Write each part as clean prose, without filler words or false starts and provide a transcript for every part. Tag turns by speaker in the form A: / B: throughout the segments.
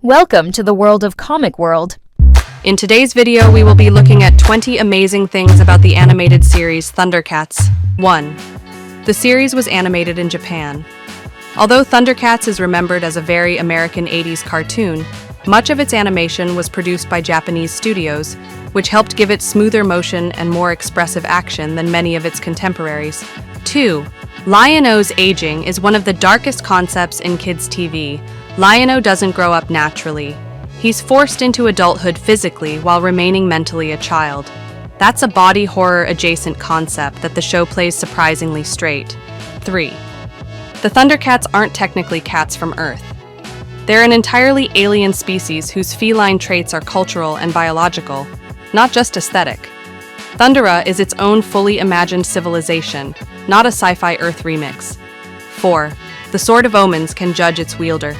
A: Welcome to the world of Comic World.
B: In today's video, we will be looking at 20 amazing things about the animated series Thundercats. 1. The series was animated in Japan. Although Thundercats is remembered as a very American 80s cartoon, much of its animation was produced by Japanese studios, which helped give it smoother motion and more expressive action than many of its contemporaries. 2. Lion-O's aging is one of the darkest concepts in kids' TV. Lion-O doesn't grow up naturally. He's forced into adulthood physically while remaining mentally a child. That's a body horror adjacent concept that the show plays surprisingly straight. 3. The Thundercats aren't technically cats from Earth. They're an entirely alien species whose feline traits are cultural and biological, not just aesthetic. Thundera is its own fully imagined civilization, not a sci-fi Earth remix. 4. The Sword of Omens can judge its wielder.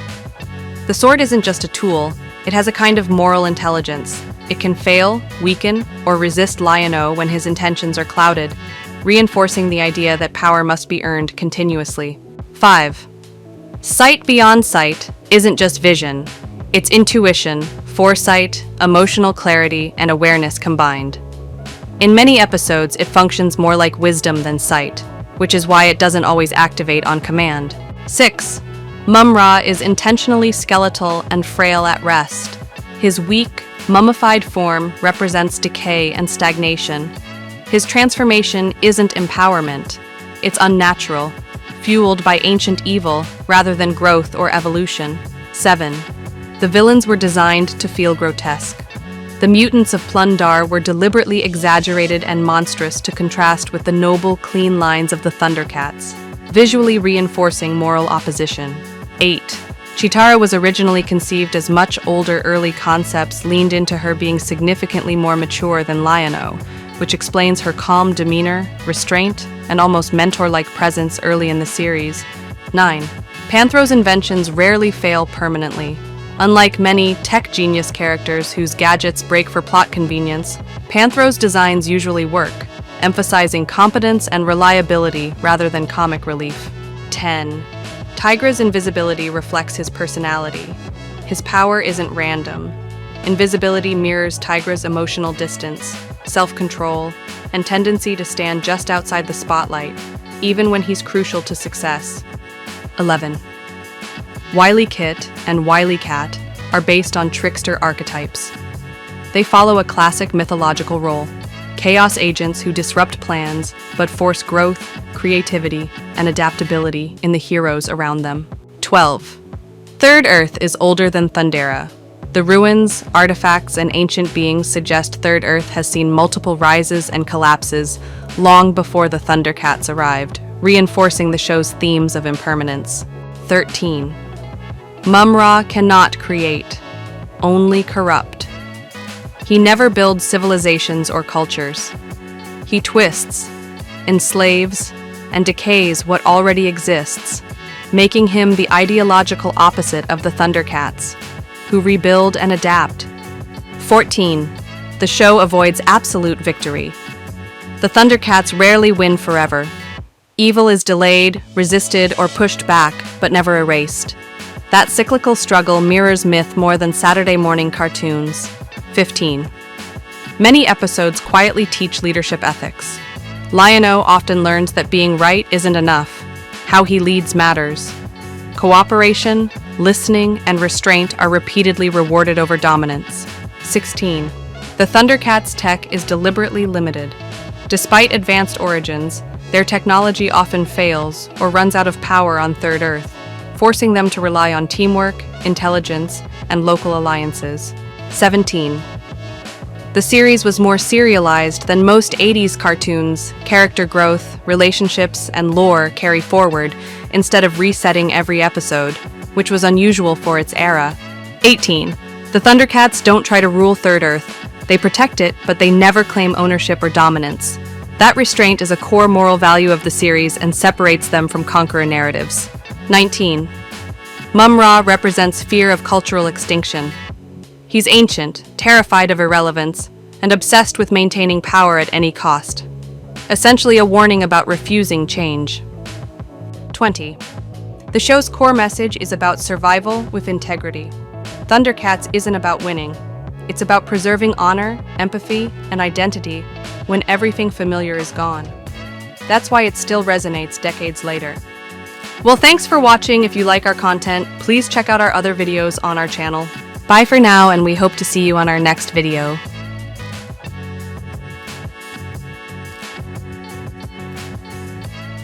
B: The sword isn't just a tool, it has a kind of moral intelligence. It can fail, weaken, or resist Lion-O when his intentions are clouded, reinforcing the idea that power must be earned continuously. 5. Sight beyond sight isn't just vision. It's intuition, foresight, emotional clarity, and awareness combined. In many episodes, it functions more like wisdom than sight, which is why it doesn't always activate on command. 6. Mum-Ra is intentionally skeletal and frail at rest. His weak, mummified form represents decay and stagnation. His transformation isn't empowerment. It's unnatural, fueled by ancient evil rather than growth or evolution. 7. The villains were designed to feel grotesque. The mutants of Plundar were deliberately exaggerated and monstrous to contrast with the noble, clean lines of the Thundercats, visually reinforcing moral opposition. 8. Cheetara was originally conceived as much older. Early concepts leaned into her being significantly more mature than Lion-O, which explains her calm demeanor, restraint, and almost mentor-like presence early in the series. 9. Panthro's inventions rarely fail permanently. Unlike many tech genius characters whose gadgets break for plot convenience, Panthro's designs usually work, emphasizing competence and reliability rather than comic relief. 10. Tigra's invisibility reflects his personality. His power isn't random. Invisibility mirrors Tigra's emotional distance, self-control, and tendency to stand just outside the spotlight, even when he's crucial to success. 11. Wily Kit and Wily Cat are based on trickster archetypes. They follow a classic mythological role: chaos agents who disrupt plans but force growth, creativity, and adaptability in the heroes around them. 12. Third Earth is older than Thundera. The ruins, artifacts, and ancient beings suggest Third Earth has seen multiple rises and collapses long before the Thundercats arrived, reinforcing the show's themes of impermanence. 13. Mum-Ra cannot create, only corrupt. He never builds civilizations or cultures. He twists, enslaves, and decays what already exists, making him the ideological opposite of the Thundercats, who rebuild and adapt. 14. The show avoids absolute victory. The Thundercats rarely win forever. Evil is delayed, resisted, or pushed back, but never erased. That cyclical struggle mirrors myth more than Saturday morning cartoons. 15. Many episodes quietly teach leadership ethics. Lion-O often learns that being right isn't enough. How he leads matters. Cooperation, listening, and restraint are repeatedly rewarded over dominance. 16. The Thundercats' tech is deliberately limited. Despite advanced origins, their technology often fails or runs out of power on Third Earth, forcing them to rely on teamwork, intelligence, and local alliances. 17. The series was more serialized than most 80s cartoons. Character growth, relationships, and lore carry forward instead of resetting every episode, which was unusual for its era. 18. The Thundercats don't try to rule Third Earth. They protect it, but they never claim ownership or dominance. That restraint is a core moral value of the series and separates them from conqueror narratives. 19. Mum-Ra represents fear of cultural extinction. He's ancient, terrified of irrelevance, and obsessed with maintaining power at any cost. Essentially a warning about refusing change. 20. The show's core message is about survival with integrity. Thundercats isn't about winning. It's about preserving honor, empathy, and identity when everything familiar is gone. That's why it still resonates decades later. Well, thanks for watching. If you like our content, please check out our other videos on our channel. Bye for now, and we hope to see you on our next video.